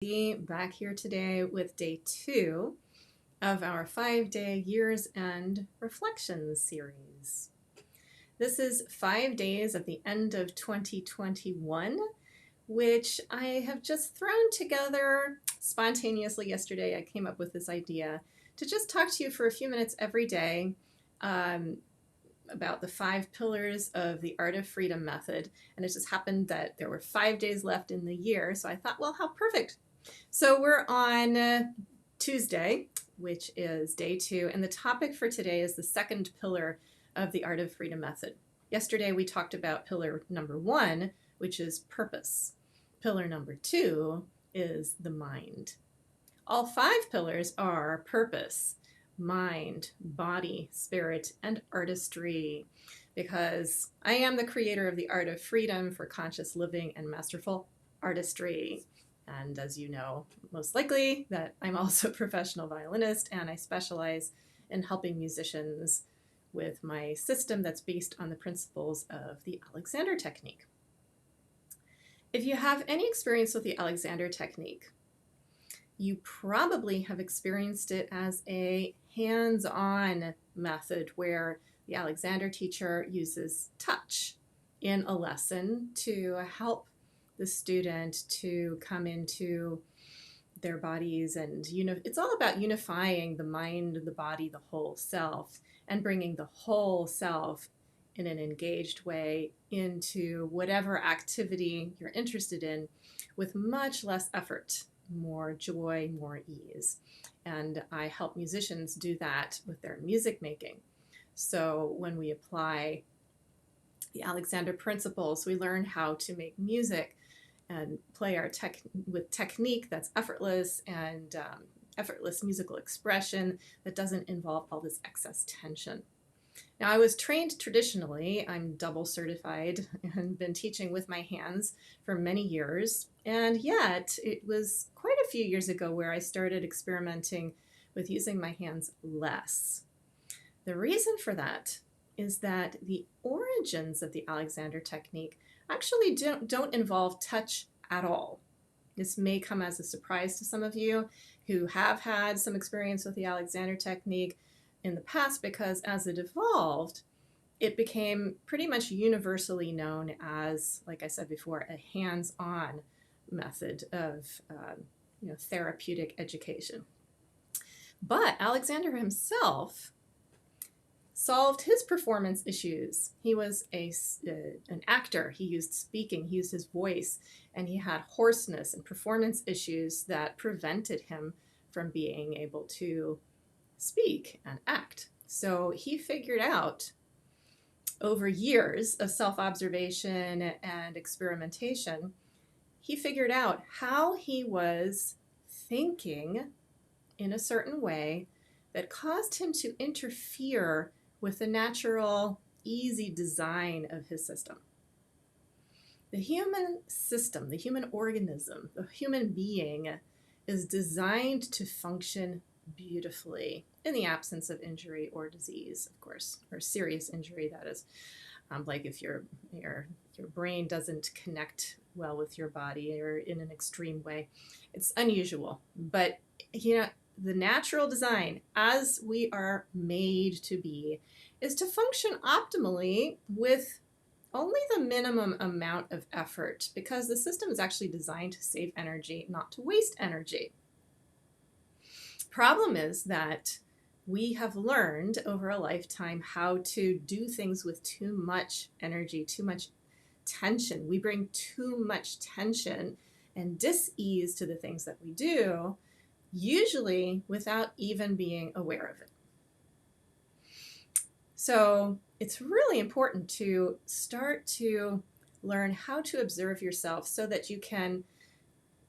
Back here today with day 2 of our 5-day Year's End Reflections series. This is 5 days of the end of 2021, which I have just thrown together spontaneously yesterday. I came up with this idea to just talk to you for a few minutes every day about the 5 pillars of the Art of Freedom method. And it just happened that there were 5 days left in the year. So I thought, well, how perfect. So we're on Tuesday, which is day 2. And the topic for today is the second pillar of the Art of Freedom method. Yesterday, we talked about pillar number 1, which is purpose. Pillar number 2 is the mind. All 5 pillars are purpose, mind, body, spirit, and artistry, because I am the creator of the Art of Freedom for conscious living and masterful artistry. And as you know, most likely, that I'm also a professional violinist, and I specialize in helping musicians with my system that's based on the principles of the Alexander technique. If you have any experience with the Alexander technique, you probably have experienced it as a hands-on method where the Alexander teacher uses touch in a lesson to help the student to come into their bodies, and it's all about unifying the mind, the body, the whole self, and bringing the whole self in an engaged way into whatever activity you're interested in with much less effort, more joy, more ease. And I help musicians do that with their music making. So when we apply the Alexander principles, we learn how to make music and play our with technique that's effortless and effortless musical expression that doesn't involve all this excess tension. Now, I was trained traditionally. I'm double certified and been teaching with my hands for many years. And yet it was quite a few years ago where I started experimenting with using my hands less. The reason for that is that the origins of the Alexander technique actually don't involve touch at all. This may come as a surprise to some of you who have had some experience with the Alexander technique in the past, because as it evolved, it became pretty much universally known as, like I said before, a hands-on method of therapeutic education. But Alexander himself solved his performance issues. He was an actor. He used speaking, he used his voice, and he had hoarseness and performance issues that prevented him from being able to speak and act. So he figured out, over years of self-observation and experimentation, he figured out how he was thinking in a certain way that caused him to interfere with the natural, easy design of his system. The human system, the human organism, the human being is designed to function beautifully in the absence of injury or disease, of course, or serious injury, that is. Like if your brain doesn't connect well with your body or in an extreme way. It's unusual. But, the natural design, as we are made to be, is to function optimally with only the minimum amount of effort, because the system is actually designed to save energy, not to waste energy. Problem is that we have learned over a lifetime how to do things with too much energy, too much tension. We bring too much tension and dis-ease to the things that we do, usually without even being aware of it. So it's really important to start to learn how to observe yourself so that you can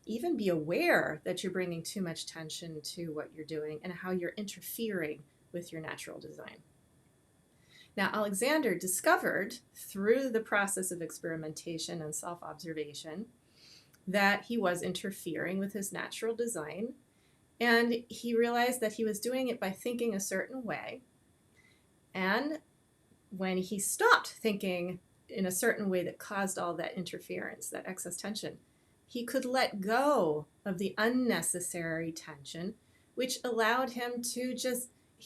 even be aware that you're bringing too much tension to what you're doing and how you're interfering with your natural design. Now, Alexander discovered through the process of experimentation and self-observation that he was interfering with his natural design, and he realized that he was doing it by thinking a certain way. And when he stopped thinking in a certain way that caused all that interference, that excess tension, he could let go of the unnecessary tension, which allowed him to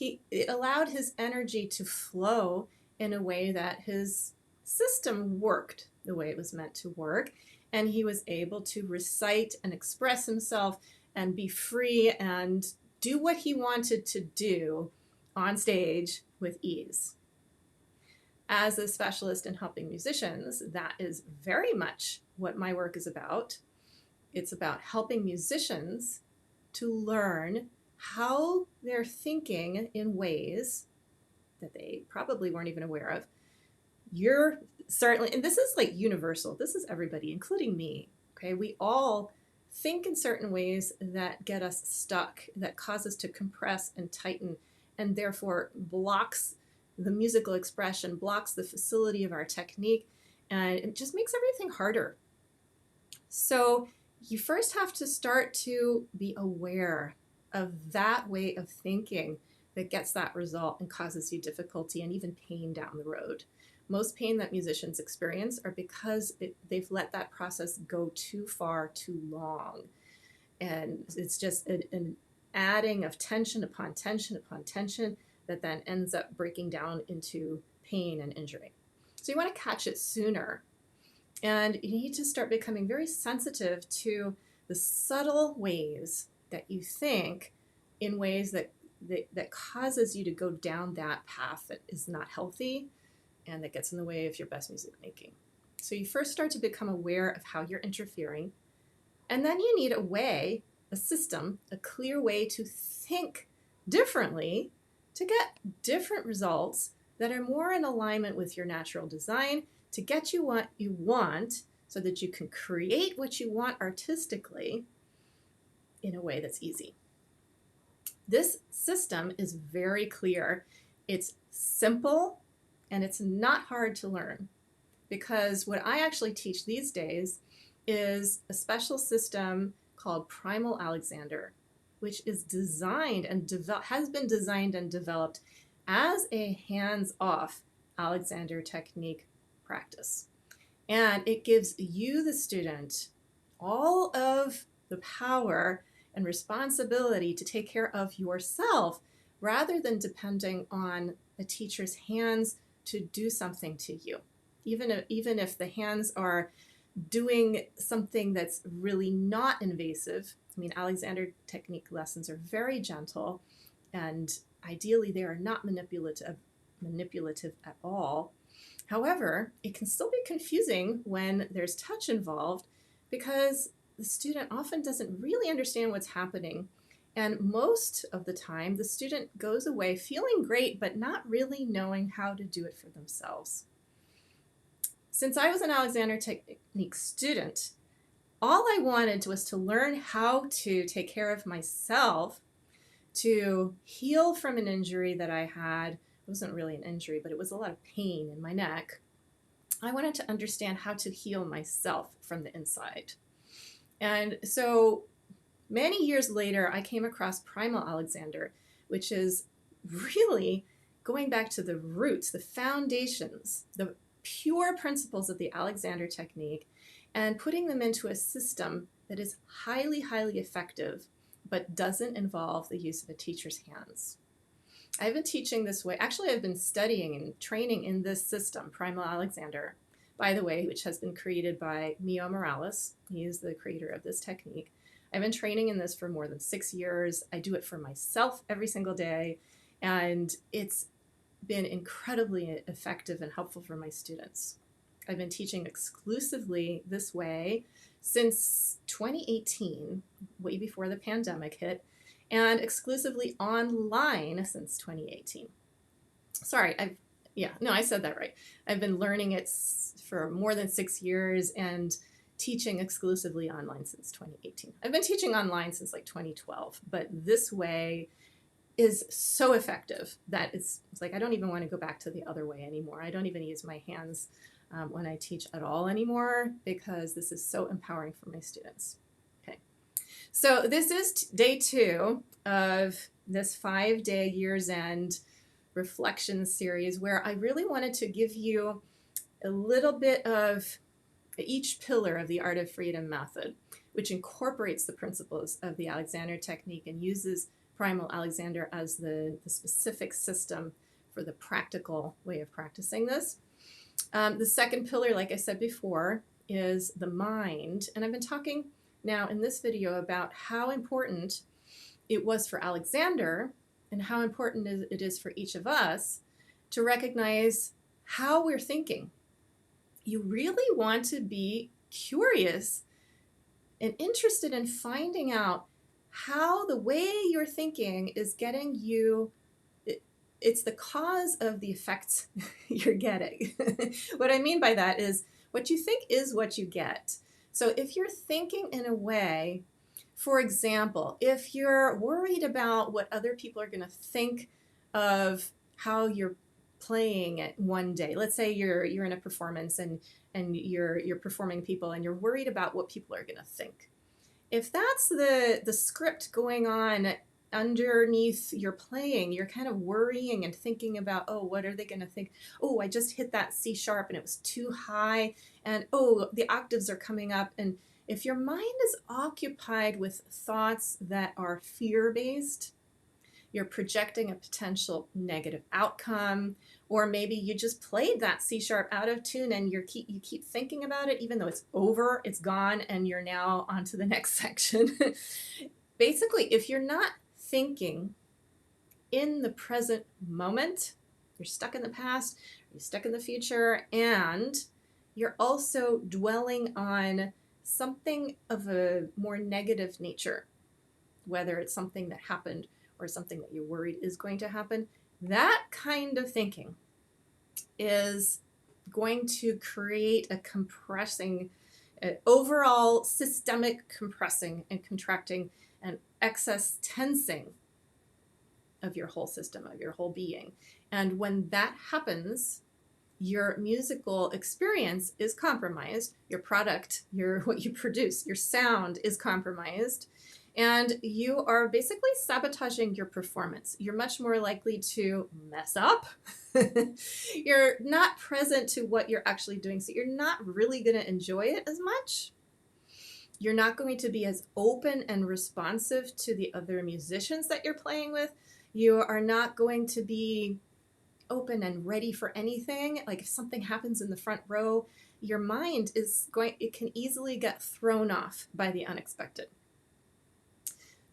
it allowed his energy to flow in a way that his system worked the way it was meant to work. And he was able to recite and express himself and be free and do what he wanted to do on stage with ease. As a specialist in helping musicians, that is very much what my work is about. It's about helping musicians to learn how they're thinking in ways that they probably weren't even aware of. You're certainly, and this is like universal, this is everybody, including me, okay? We all think in certain ways that get us stuck, that cause us to compress and tighten, and therefore blocks the musical expression, blocks the facility of our technique, and it just makes everything harder. So you first have to start to be aware of that way of thinking that gets that result and causes you difficulty and even pain down the road. Most pain that musicians experience are because they've let that process go too far, too long. And it's just an adding of tension upon tension upon tension that then ends up breaking down into pain and injury. So you want to catch it sooner. And you need to start becoming very sensitive to the subtle ways that you think in ways that causes you to go down that path that is not healthy and that gets in the way of your best music making. So you first start to become aware of how you're interfering, and then you need a way, a system, a clear way to think differently to get different results that are more in alignment with your natural design, to get you what you want so that you can create what you want artistically in a way that's easy. This system is very clear. It's simple and it's not hard to learn, because what I actually teach these days is a special system called Primal Alexander, which is designed and has been designed and developed as a hands-off Alexander technique practice. And it gives you, the student, all of the power and responsibility to take care of yourself rather than depending on a teacher's hands to do something to you. Even if the hands are doing something that's really not invasive. I mean, Alexander technique lessons are very gentle, and ideally they are not manipulative at all. However, it can still be confusing when there's touch involved, because the student often doesn't really understand what's happening. And most of the time, the student goes away feeling great, but not really knowing how to do it for themselves. Since I was an Alexander technique student, all I wanted was to learn how to take care of myself, to heal from an injury that I had. It wasn't really an injury, but it was a lot of pain in my neck. I wanted to understand how to heal myself from the inside. And so many years later, I came across Primal Alexander, which is really going back to the roots, the foundations, the pure principles of the Alexander technique, and putting them into a system that is highly, highly effective, but doesn't involve the use of a teacher's hands. I've been teaching this way. Actually, I've been studying and training in this system, Primal Alexander, by the way, which has been created by Mio Morales. He is the creator of this technique. I've been training in this for more than 6 years. I do it for myself every single day, and it's been incredibly effective and helpful for my students. I've been teaching exclusively this way since 2018, way before the pandemic hit, and exclusively online since 2018. Sorry, I said that right. I've been learning it for more than 6 years and teaching exclusively online since 2018. I've been teaching online since like 2012, but this way is so effective that it's like I don't even want to go back to the other way anymore. I don't even use my hands when I teach at all anymore, because this is so empowering for my students. Okay, so this is day 2 of this 5-day Year's End reflection series, where I really wanted to give you a little bit of each pillar of the Art of Freedom method, which incorporates the principles of the Alexander technique and uses Primal Alexander as the specific system for the practical way of practicing this. The second pillar, like I said before, is the mind. And I've been talking now in this video about how important it was for Alexander and how important it is for each of us to recognize how we're thinking. You really want to be curious and interested in finding out how the way you're thinking is getting you, it's the cause of the effects you're getting. What I mean by that is what you think is what you get. So if you're thinking in a way, for example, if you're worried about what other people are going to think of how you're playing it one day, let's say you're in a performance and you're performing people and you're worried about what people are going to think. If that's the script going on underneath your playing, you're kind of worrying and thinking about, oh, what are they going to think? Oh, I just hit that C sharp and it was too high, and oh, the octaves are coming up. And if your mind is occupied with thoughts that are fear-based, you're projecting a potential negative outcome, or maybe you just played that C sharp out of tune and you keep thinking about it, even though it's over, it's gone, and you're now on to the next section. Basically, if you're not thinking in the present moment, you're stuck in the past, you're stuck in the future, and you're also dwelling on something of a more negative nature, whether it's something that happened or something that you're worried is going to happen. That kind of thinking is going to create a compressing, overall systemic compressing and contracting and excess tensing of your whole system, of your whole being. And when that happens, your musical experience is compromised, your product, what you produce, your sound is compromised, and you are basically sabotaging your performance. You're much more likely to mess up. You're not present to what you're actually doing, so you're not really going to enjoy it as much. You're not going to be as open and responsive to the other musicians that you're playing with. You are not going to be open and ready for anything. Like if something happens in the front row, your mind it can easily get thrown off by the unexpected.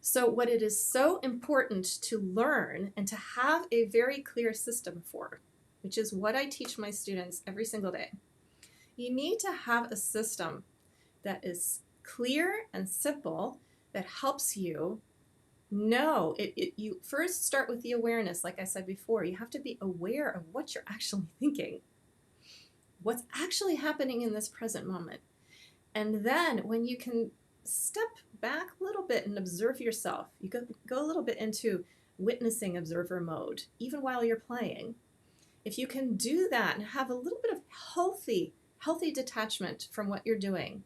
So what it is so important to learn and to have a very clear system for, which is what I teach my students every single day, you need to have a system that is clear and simple, that helps you know. You first start with the awareness. Like I said before, you have to be aware of what you're actually thinking, what's actually happening in this present moment. And then when you can step back a little bit and observe yourself, you go a little bit into witnessing observer mode, even while you're playing. If you can do that and have a little bit of healthy detachment from what you're doing,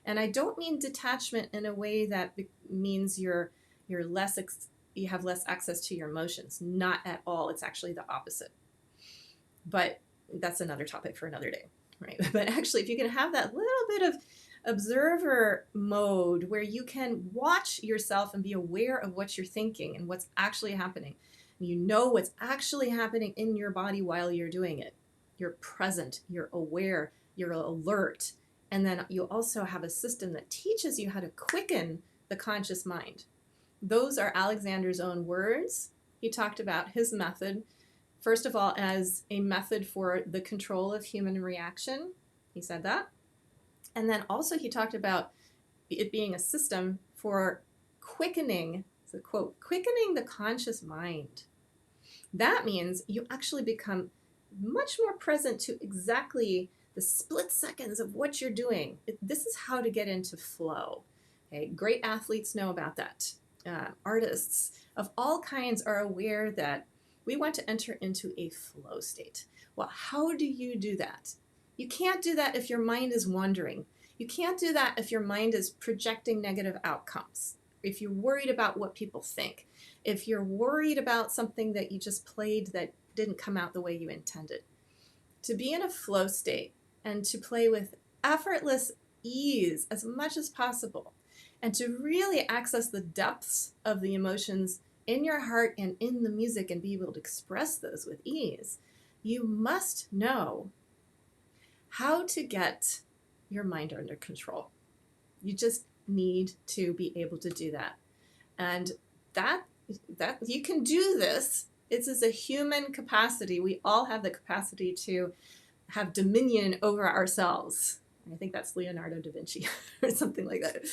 and I don't mean detachment in a way that means you have less access to your emotions. Not at all. It's actually the opposite. But that's another topic for another day, right? But actually, if you can have that little bit of observer mode where you can watch yourself and be aware of what you're thinking and what's actually happening, you know what's actually happening in your body while you're doing it. You're present, you're aware, you're alert. And then you also have a system that teaches you how to quicken the conscious mind. Those are Alexander's own words. He talked about his method, first of all, as a method for the control of human reaction. He said that. And then also he talked about it being a system for quickening, so quote, quickening the conscious mind. That means you actually become much more present to exactly the split seconds of what you're doing. This is how to get into flow. Okay? Great athletes know about that. Artists of all kinds are aware that we want to enter into a flow state. Well, how do you do that? You can't do that if your mind is wandering. You can't do that if your mind is projecting negative outcomes. If you're worried about what people think. If you're worried about something that you just played that didn't come out the way you intended. To be in a flow state and to play with effortless ease as much as possible, and to really access the depths of the emotions in your heart and in the music and be able to express those with ease, you must know how to get your mind under control. You just need to be able to do that. And that you can do this. It's as a human capacity. We all have the capacity to have dominion over ourselves. I think that's Leonardo da Vinci or something like that.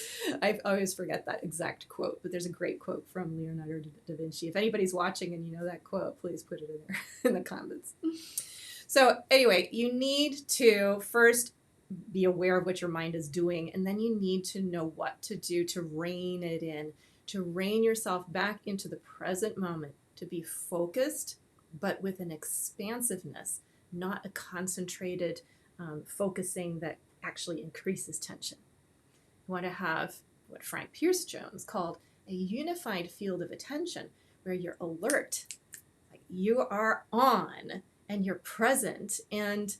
I always forget that exact quote, but there's a great quote from Leonardo da Vinci. If anybody's watching and you know that quote, please put it in there in the comments. So anyway, you need to first be aware of what your mind is doing, and then you need to know what to do to rein it in, to rein yourself back into the present moment, to be focused, but with an expansiveness, not a concentrated focusing that actually increases tension. You want to have what Frank Pierce Jones called a unified field of attention, where you're alert, like you are on and you're present, and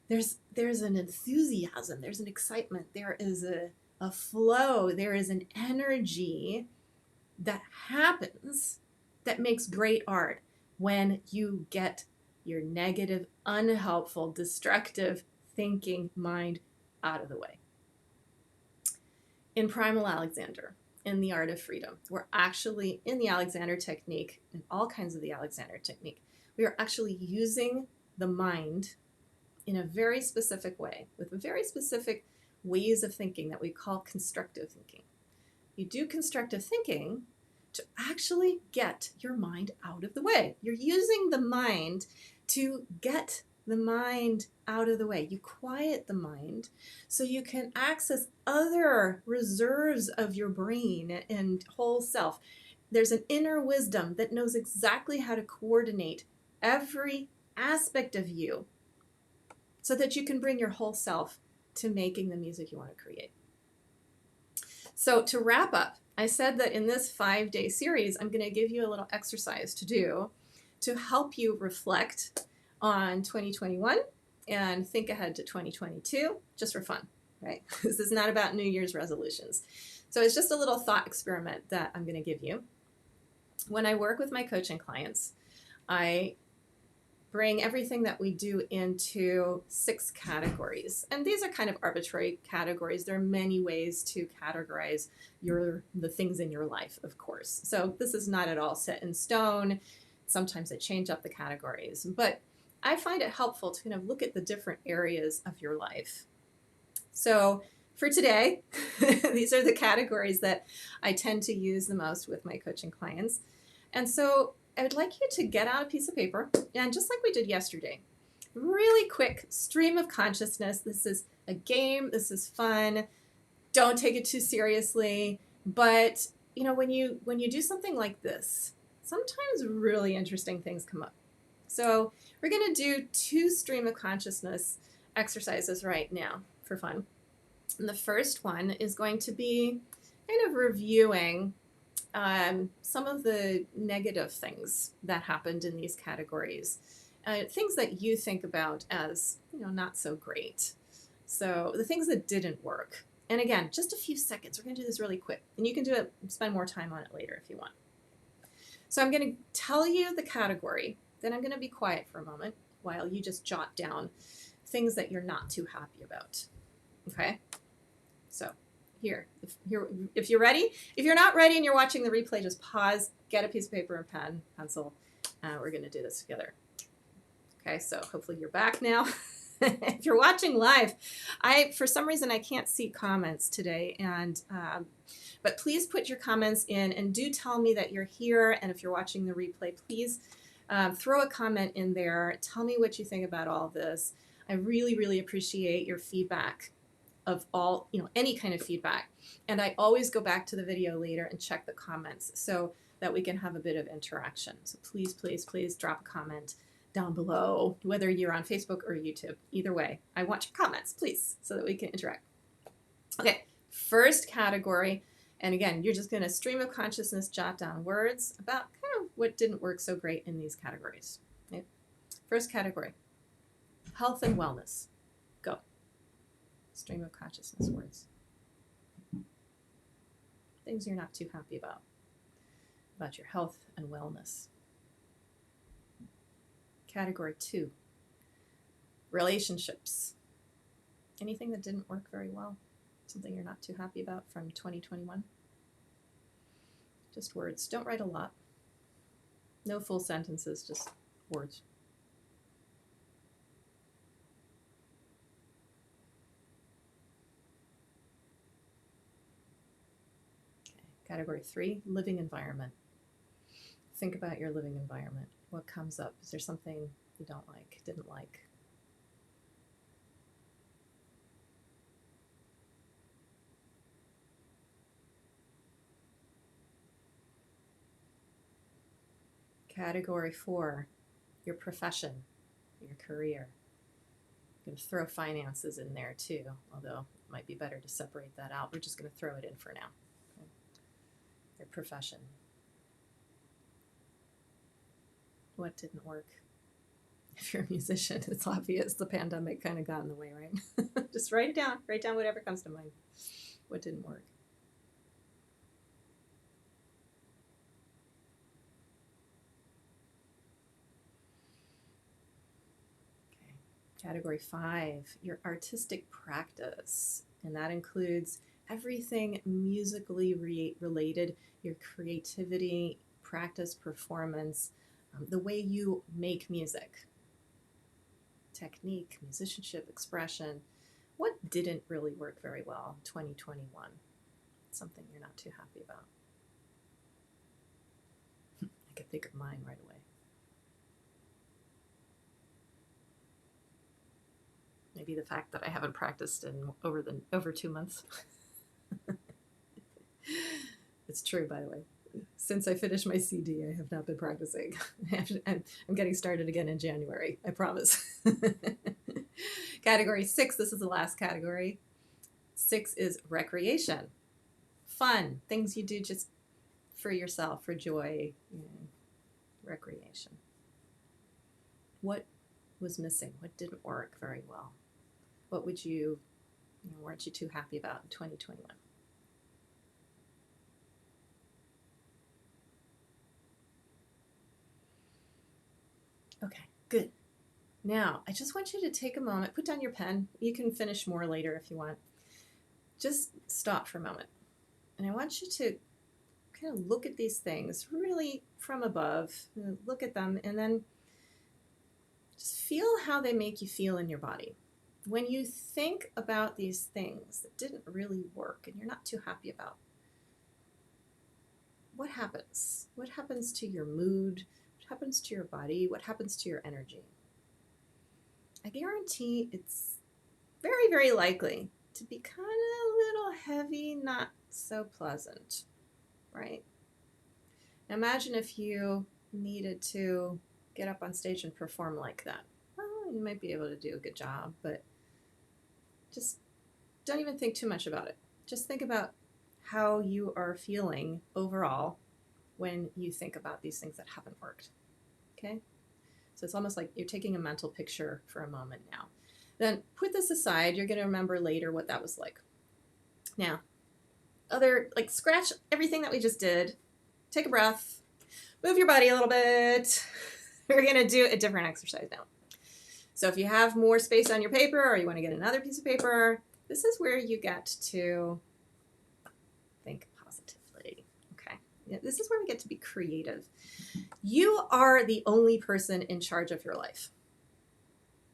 there's an enthusiasm, there's an excitement, there is a flow, there is an energy that happens that makes great art when you get your negative, unhelpful, destructive thinking mind out of the way. In Primal Alexander, in the Art of Freedom, we're actually, in the Alexander technique, and all kinds of the Alexander technique, we are actually using the mind in a very specific way, with very specific ways of thinking that we call constructive thinking. You do constructive thinking to actually get your mind out of the way. You're using the mind to get the mind out of the way. You quiet the mind so you can access other reserves of your brain and whole self. There's an inner wisdom that knows exactly how to coordinate every aspect of you so that you can bring your whole self to making the music you want to create. So to wrap up, I said that in this 5-day series, I'm going to give you a little exercise to do to help you reflect on 2021 and think ahead to 2022, just for fun, right? This is not about New Year's resolutions. So it's just a little thought experiment that I'm going to give you. When I work with my coaching clients, I bring everything that we do into 6 categories. And these are kind of arbitrary categories. There are many ways to categorize the things in your life, of course. So this is not at all set in stone. Sometimes I change up the categories, but I find it helpful to kind of look at the different areas of your life. So for today, these are the categories that I tend to use the most with my coaching clients. And so I would like you to get out a piece of paper, and just like we did yesterday, really quick stream of consciousness. This is a game. This is fun. Don't take it too seriously. But you know, when you do something like this, sometimes really interesting things come up. So we're going to do 2 stream of consciousness exercises right now for fun. And the first one is going to be kind of reviewing some of the negative things that happened in these categories, things that you think about as, not so great. So the things that didn't work. And again, just a few seconds. We're going to do this really quick. And you can do it, spend more time on it later if you want. So I'm going to tell you the category. Then I'm going to be quiet for a moment while you just jot down things that you're not too happy about. Okay? So here, if you're ready. If you're not ready and you're watching the replay, just pause, get a piece of paper and pen, pencil. We're going to do this together. Okay, so hopefully you're back now. If you're watching live, for some reason I can't see comments today, and but please put your comments in and do tell me that you're here. And if you're watching the replay, please throw a comment in there. Tell me what you think about all of this. I really, really appreciate your feedback of all, any kind of feedback. And I always go back to the video later and check the comments so that we can have a bit of interaction. So please, please, please drop a comment down below, whether you're on Facebook or YouTube. Either way, I want your comments, please, so that we can interact. Okay, first category. And again, you're just going to stream of consciousness, jot down words about kind of what didn't work so great in these categories. Okay? First category, health and wellness. Go. Stream of consciousness words. Things you're not too happy about your health and wellness. Category 2, relationships. Anything that didn't work very well? Something you're not too happy about from 2021? Just words. Don't write a lot. No full sentences, just words. Okay. Category 3, living environment. Think about your living environment. What comes up? Is there something you don't like, didn't like? Category 4, your profession, your career. I'm going to throw finances in there too, although it might be better to separate that out. We're just going to throw it in for now. Okay. Your profession. What didn't work? If you're a musician, it's obvious the pandemic kind of got in the way, right? Just write it down. Write down whatever comes to mind. What didn't work? Okay. Category 5, your artistic practice. And that includes everything musically related, your creativity, practice, performance, the way you make music, technique, musicianship, expression. What didn't really work very well in 2021? Something you're not too happy about. I can think of mine right away. Maybe the fact that I haven't practiced in over 2 months. It's true, by the way. Since I finished my CD, I have not been practicing. I'm getting started again in January, I promise. Category 6, this is the last category. 6 is recreation. Fun, things you do just for yourself, for joy, recreation. What was missing? What didn't work very well? What would weren't you too happy about in 2021? Okay, good. Now, I just want you to take a moment, put down your pen. You can finish more later if you want. Just stop for a moment. And I want you to kind of look at these things really from above, look at them, and then just feel how they make you feel in your body. When you think about these things that didn't really work and you're not too happy about, what happens? What happens to your mood? What happens to your body? What happens to your energy? I guarantee it's very, very likely to be kind of a little heavy, not so pleasant, right? Now imagine if you needed to get up on stage and perform like that. Well, you might be able to do a good job, but just don't even think too much about it. Just think about how you are feeling overall when you think about these things that haven't worked, okay? So it's almost like you're taking a mental picture for a moment now. Then put this aside. You're going to remember later what that was like. Now, scratch everything that we just did. Take a breath. Move your body a little bit. We're going to do a different exercise now. So if you have more space on your paper or you want to get another piece of paper, this is where you get to think positively. Okay. This is where we get to be creative. You are the only person in charge of your life.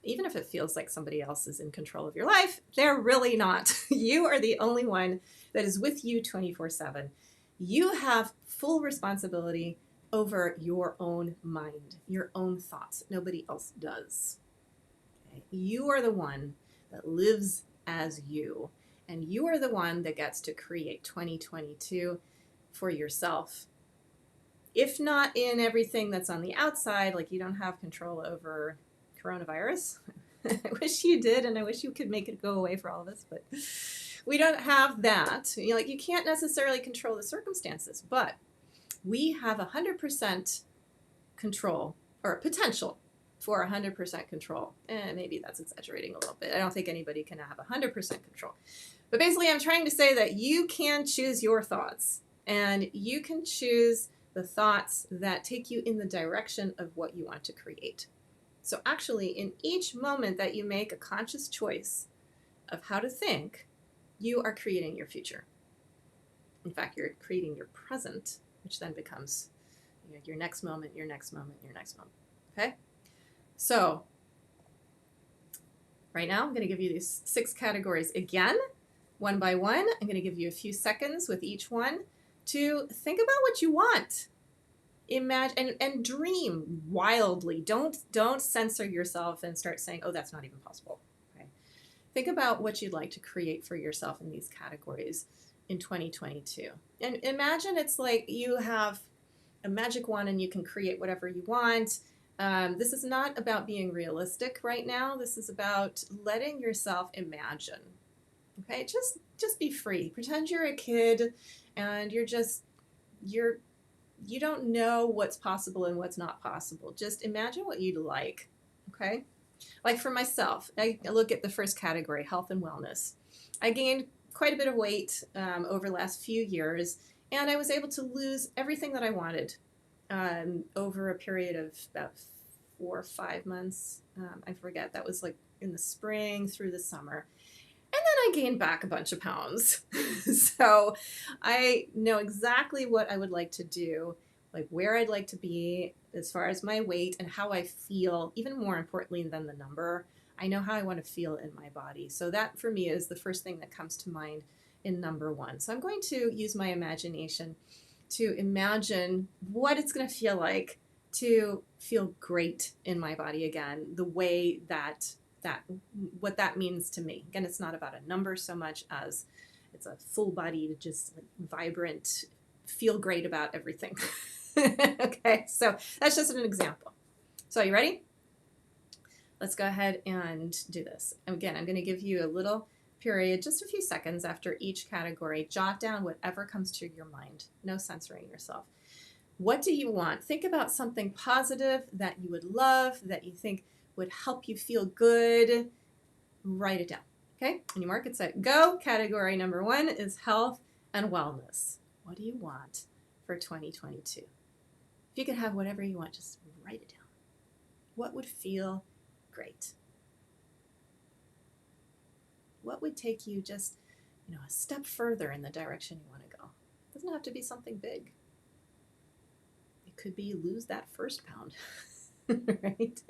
Even if it feels like somebody else is in control of your life, they're really not. You are the only one that is with you 24/7. You have full responsibility over your own mind, your own thoughts. Nobody else does. Okay? You are the one that lives as you, and you are the one that gets to create 2022 for yourself. If not in everything that's on the outside, like you don't have control over coronavirus. I wish you did, and I wish you could make it go away for all of us, but we don't have that. You can't necessarily control the circumstances, but we have 100% control or potential for 100% control. Maybe that's exaggerating a little bit. I don't think anybody can have 100% control. But basically, I'm trying to say that you can choose your thoughts, and you can choose the thoughts that take you in the direction of what you want to create. So actually, in each moment that you make a conscious choice of how to think, you are creating your future. In fact, you're creating your present, which then becomes your next moment, your next moment, your next moment. Okay? So right now, I'm going to give you these 6 categories again, one by one. I'm going to give you a few seconds with each one to think about what you want. Imagine and dream wildly. Don't censor yourself and start saying, "Oh, that's not even possible." Okay? Think about what you'd like to create for yourself in these categories in 2022. And imagine it's like you have a magic wand and you can create whatever you want. This is not about being realistic right now. This is about letting yourself imagine. Okay, just be free. Pretend you're a kid and you don't know what's possible and what's not possible. Just imagine what you'd like. Okay, like for myself, I look at the first category, health and wellness. I gained quite a bit of weight over the last few years, and I was able to lose everything that I wanted over a period of about 4 or 5 months. I forget. That was like in the spring through the summer. And then I gained back a bunch of pounds. So I know exactly what I would like to do, like where I'd like to be as far as my weight and how I feel, even more importantly than the number. I know how I want to feel in my body. So that for me is the first thing that comes to mind in number 1. So I'm going to use my imagination to imagine what it's going to feel like to feel great in my body again, the way that what that means to me. Again, it's not about a number so much as it's a full-bodied, just like vibrant, feel great about everything. Okay, so that's just an example. So are you ready? Let's go ahead and do this. Again, I'm going to give you a little period, just a few seconds after each category. Jot down whatever comes to your mind. No censoring yourself. What do you want? Think about something positive that you would love, that you think would help you feel good. Write it down. Okay? On your mark, get set, go. Category number 1 is health and wellness. What do you want for 2022? If you could have whatever you want, just write it down. What would feel great? What would take you just, a step further in the direction you want to go? It doesn't have to be something big. It could be lose that first pound, right?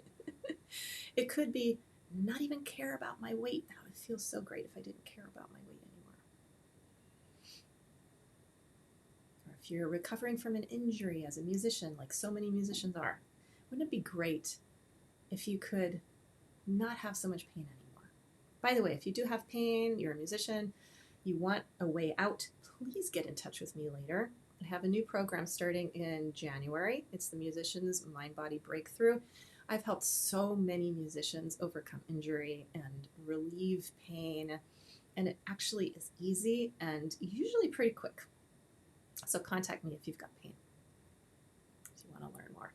It could be not even care about my weight. That would feel so great if I didn't care about my weight anymore. Or if you're recovering from an injury as a musician, like so many musicians are, wouldn't it be great if you could not have so much pain anymore? By the way, if you do have pain, you're a musician, you want a way out, please get in touch with me later. I have a new program starting in January. It's the Musician's Mind-Body Breakthrough. I've helped so many musicians overcome injury and relieve pain, and it actually is easy and usually pretty quick. So contact me if you've got pain, if you want to learn more.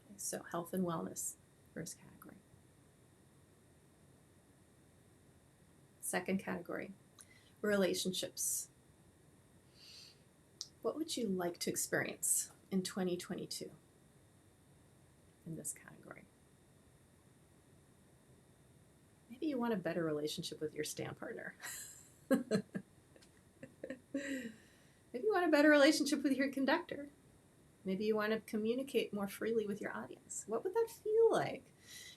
Okay, so health and wellness, first category. Second category, relationships. What would you like to experience in 2022 in this category? Maybe you want a better relationship with your stand partner. Maybe you want a better relationship with your conductor. Maybe you want to communicate more freely with your audience. What would that feel like?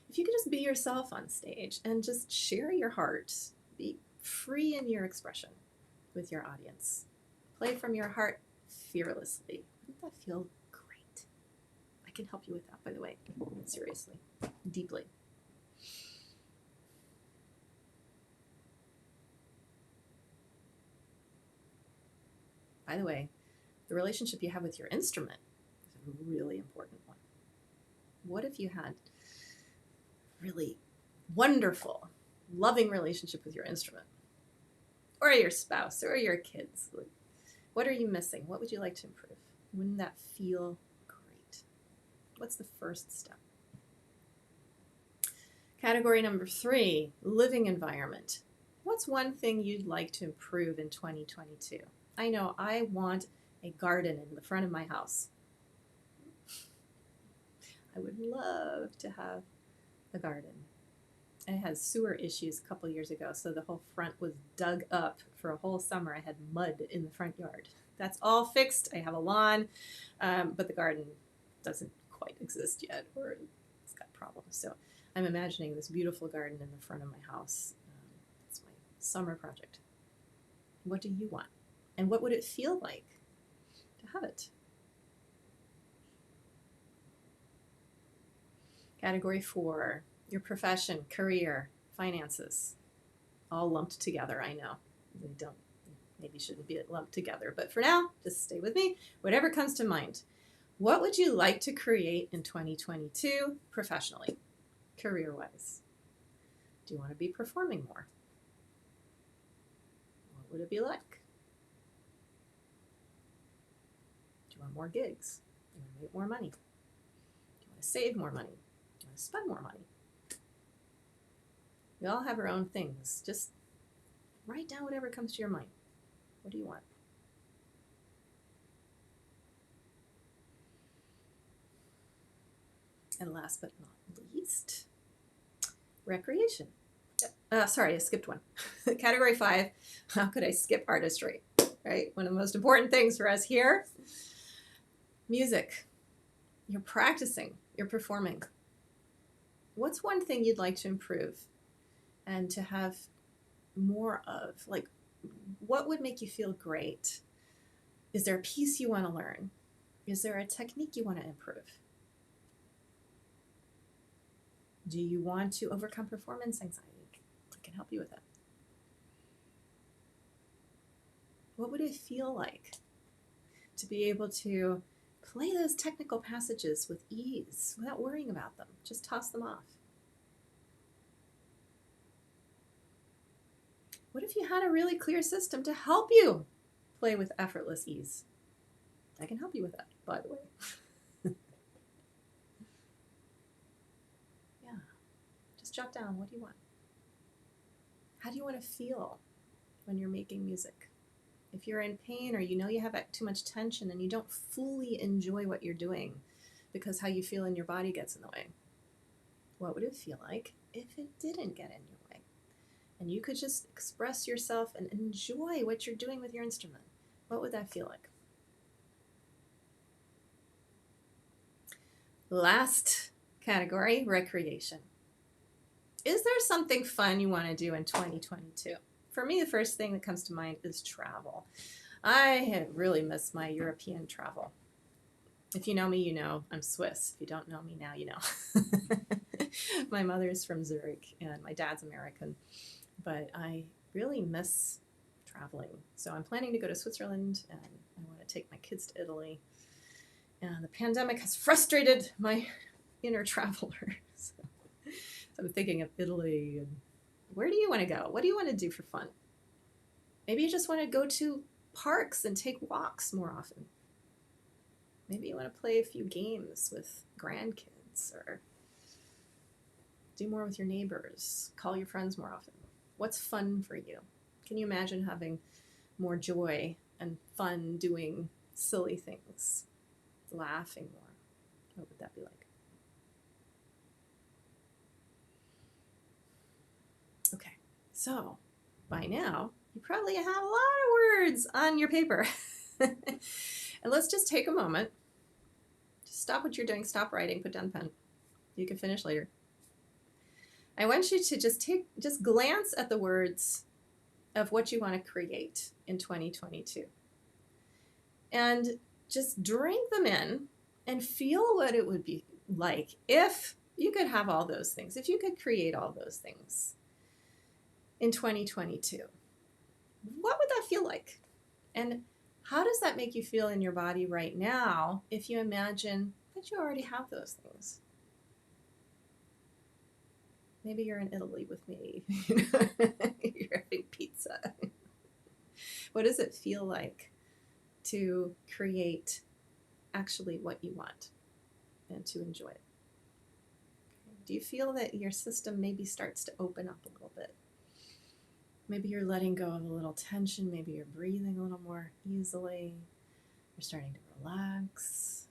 If you could just be yourself on stage and just share your heart, be free in your expression with your audience. Play from your heart fearlessly. Wouldn't that feel great? I can help you with that, by the way. Seriously. Deeply. By the way, the relationship you have with your instrument is a really important one. What if you had a really wonderful, loving relationship with your instrument? Or your spouse, or your kids? What are you missing? What would you like to improve? Wouldn't that feel great? What's the first step? Category number 3, living environment. What's one thing you'd like to improve in 2022? I know I want a garden in the front of my house. I would love to have a garden. I had sewer issues a couple years ago, so the whole front was dug up for a whole summer. I had mud in the front yard. That's all fixed. I have a lawn, but the garden doesn't quite exist yet, or it's got problems. So I'm imagining this beautiful garden in the front of my house. It's my summer project. What do you want? And what would it feel like to have it? Category 4, your profession, career, finances, all lumped together. I know they don't, maybe shouldn't be lumped together, but for now, just stay with me. Whatever comes to mind. What would you like to create in 2022 professionally, career-wise? Do you want to be performing more? What would it be like? Do you want more gigs? Do you want to make more money? Do you want to save more money? Do you want to spend more money? We all have our own things. Just write down whatever comes to your mind. What do you want? And last but not least, recreation. Sorry, I skipped one. Category 5, how could I skip artistry? Right? One of the most important things for us here. Music. You're practicing. You're performing. What's one thing you'd like to improve and to have more of? Like, what would make you feel great? Is there a piece you want to learn? Is there a technique you want to improve? Do you want to overcome performance anxiety? I can help you with that. What would it feel like to be able to play those technical passages with ease without worrying about them? Just toss them off. What if you had a really clear system to help you play with effortless ease? I can help you with that, by the way. Yeah. Just jot down, what do you want? How do you want to feel when you're making music? If you're in pain or you know you have too much tension and you don't fully enjoy what you're doing because how you feel in your body gets in the way, what would it feel like if it didn't get in your way? And you could just express yourself and enjoy what you're doing with your instrument. What would that feel like? Last category, recreation. Is there something fun you want to do in 2022? For me, the first thing that comes to mind is travel. I have really missed my European travel. If you know me, you know I'm Swiss. If you don't know me now, you know. My mother is from Zurich and my dad's American. But I really miss traveling. So I'm planning to go to Switzerland, and I want to take my kids to Italy. And the pandemic has frustrated my inner traveler. So I'm thinking of Italy. And where do you want to go? What do you want to do for fun? Maybe you just want to go to parks and take walks more often. Maybe you want to play a few games with grandkids or do more with your neighbors, call your friends more often. What's fun for you? Can you imagine having more joy and fun doing silly things, laughing more? What would that be like? Okay, so by now, you probably have a lot of words on your paper. And let's just take a moment. Just stop what you're doing, stop writing, put down the pen. You can finish later. I want you to just glance at the words of what you want to create in 2022. And just drink them in and feel what it would be like if you could have all those things, if you could create all those things in 2022. What would that feel like? And how does that make you feel in your body right now if you imagine that you already have those things? Maybe you're in Italy with me. You're having pizza. What does it feel like to create actually what you want and to enjoy it? Do you feel that your system maybe starts to open up a little bit? Maybe you're letting go of a little tension. Maybe you're breathing a little more easily. You're starting to relax.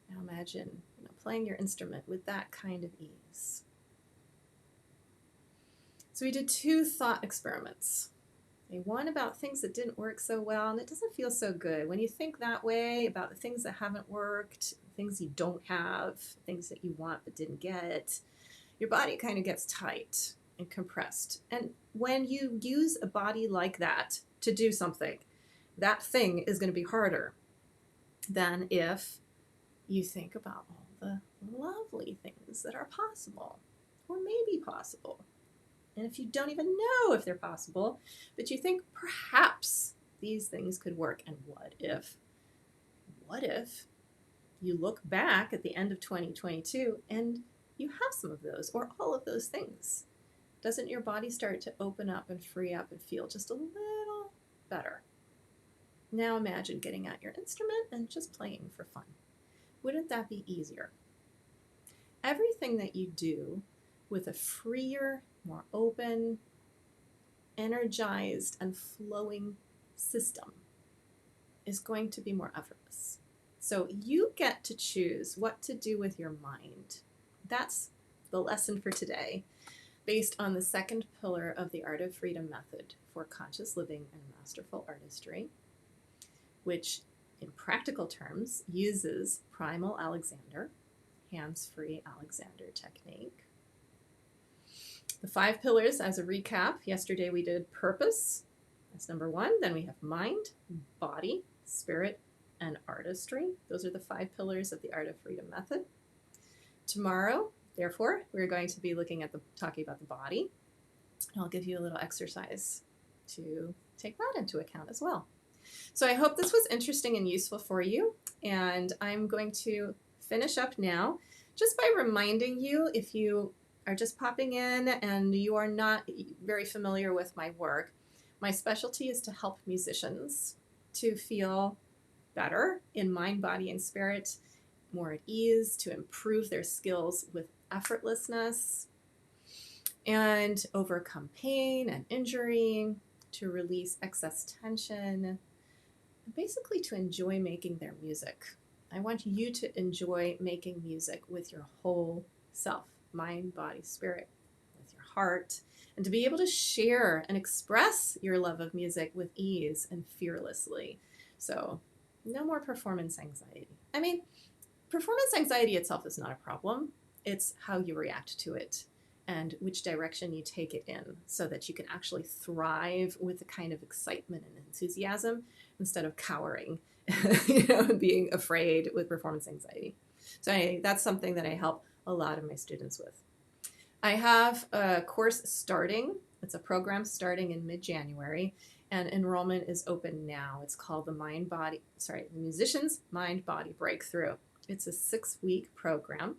Now imagine, playing your instrument with that kind of ease. So we did 2 thought experiments. One about things that didn't work so well, and it doesn't feel so good. When you think that way about the things that haven't worked, things you don't have, things that you want but didn't get, your body kind of gets tight and compressed. And when you use a body like that to do something, that thing is going to be harder than if you think about all the lovely things that are possible or maybe possible. And if you don't even know if they're possible, but you think perhaps these things could work, and what if you look back at the end of 2022 and you have some of those or all of those things? Doesn't your body start to open up and free up and feel just a little better? Now imagine getting out your instrument and just playing for fun. Wouldn't that be easier? Everything that you do with a freer, more open, energized, and flowing system is going to be more effortless. So you get to choose what to do with your mind. That's the lesson for today, based on the 2nd pillar of the Art of Freedom method for conscious living and masterful artistry, which in practical terms uses primal Alexander, hands-free Alexander technique. The 5 pillars, as a recap, yesterday we did purpose. That's number 1. Then we have mind, body, spirit, and artistry. Those are the 5 pillars of the Art of Freedom method. Tomorrow, therefore, we're going to be talking about the body. And I'll give you a little exercise to take that into account as well. So I hope this was interesting and useful for you. And I'm going to finish up now just by reminding you, if you are just popping in and you are not very familiar with my work, my specialty is to help musicians to feel better in mind, body, and spirit, more at ease, to improve their skills with effortlessness, and overcome pain and injury, to release excess tension, and basically to enjoy making their music. I want you to enjoy making music with your whole self, mind, body, spirit, with your heart, and to be able to share and express your love of music with ease and fearlessly. So no more performance anxiety. I mean, performance anxiety itself is not a problem. It's how you react to it and which direction you take it in, so that you can actually thrive with the kind of excitement and enthusiasm instead of cowering, being afraid with performance anxiety. So anyway, that's something that I help a lot of my students with. I have a course starting. It's a program starting in mid-January, and enrollment is open now. It's called the Musician's Mind-Body Breakthrough. It's a 6-week program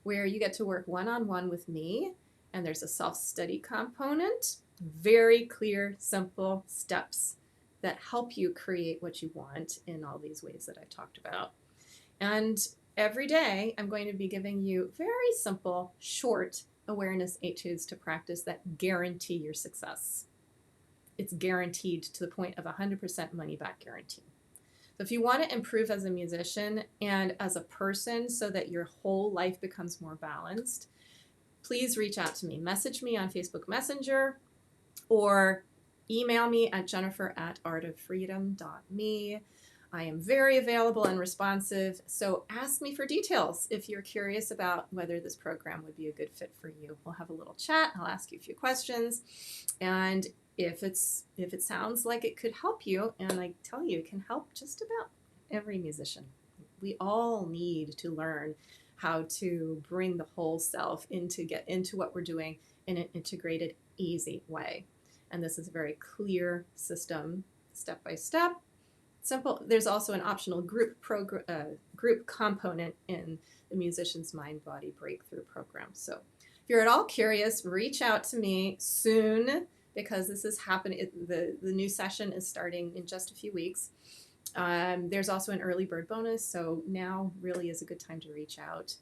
where you get to work one-on-one with me, and there's a self-study component, very clear, simple steps that help you create what you want in all these ways that I've talked about. And every day, I'm going to be giving you very simple, short awareness etudes to practice that guarantee your success. It's guaranteed to the point of 100% money-back guarantee. So if you want to improve as a musician and as a person so that your whole life becomes more balanced, please reach out to me. Message me on Facebook Messenger or email me at jennifer@artoffreedom.me. I am very available and responsive, so ask me for details if you're curious about whether this program would be a good fit for you. We'll have a little chat. I'll ask you a few questions, and if it sounds like it could help you, and I tell you, it can help just about every musician. We all need to learn how to bring the whole self get into what we're doing in an integrated, easy way. And this is a very clear system, step by step, simple. There's also an optional group component in the Musician's Mind-Body Breakthrough program. So if you're at all curious, reach out to me soon, because this is happening. The new session is starting in just a few weeks. There's also an early bird bonus, so now really is a good time to reach out.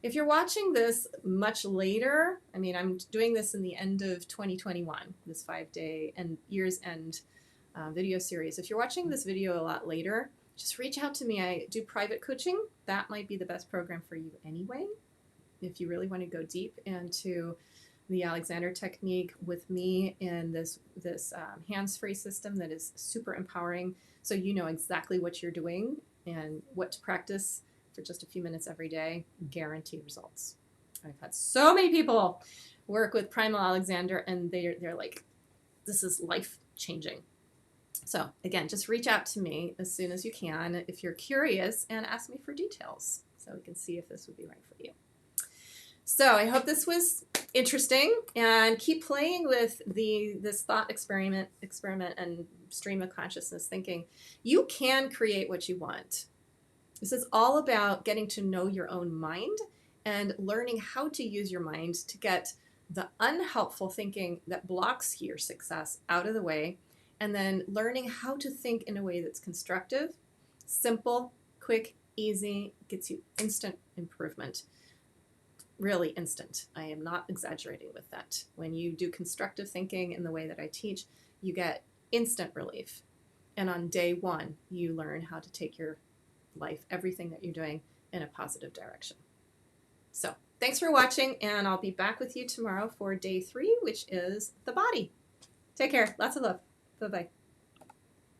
If you're watching this much later, I mean, I'm doing this in the end of 2021, this 5-day and year's end video series. If you're watching this video a lot later, just reach out to me. I do private coaching. That might be the best program for you anyway. If you really want to go deep into the Alexander technique with me in this hands-free system that is super empowering, so you know exactly what you're doing and what to practice for just a few minutes every day, guarantee results. I've had so many people work with Primal Alexander and they're like, this is life-changing. So again, just reach out to me as soon as you can if you're curious and ask me for details so we can see if this would be right for you. So I hope this was interesting, and keep playing with this thought experiment and stream of consciousness thinking. You can create what you want. This is all about getting to know your own mind and learning how to use your mind to get the unhelpful thinking that blocks your success out of the way, and then learning how to think in a way that's constructive, simple, quick, easy, gets you instant improvement. Really instant. I am not exaggerating with that. When you do constructive thinking in the way that I teach, you get instant relief. And on day one, you learn how to take your life, everything that you're doing, in a positive direction. So thanks for watching, and I'll be back with you tomorrow for day 3, which is the body. Take care. Lots of love. Bye-bye.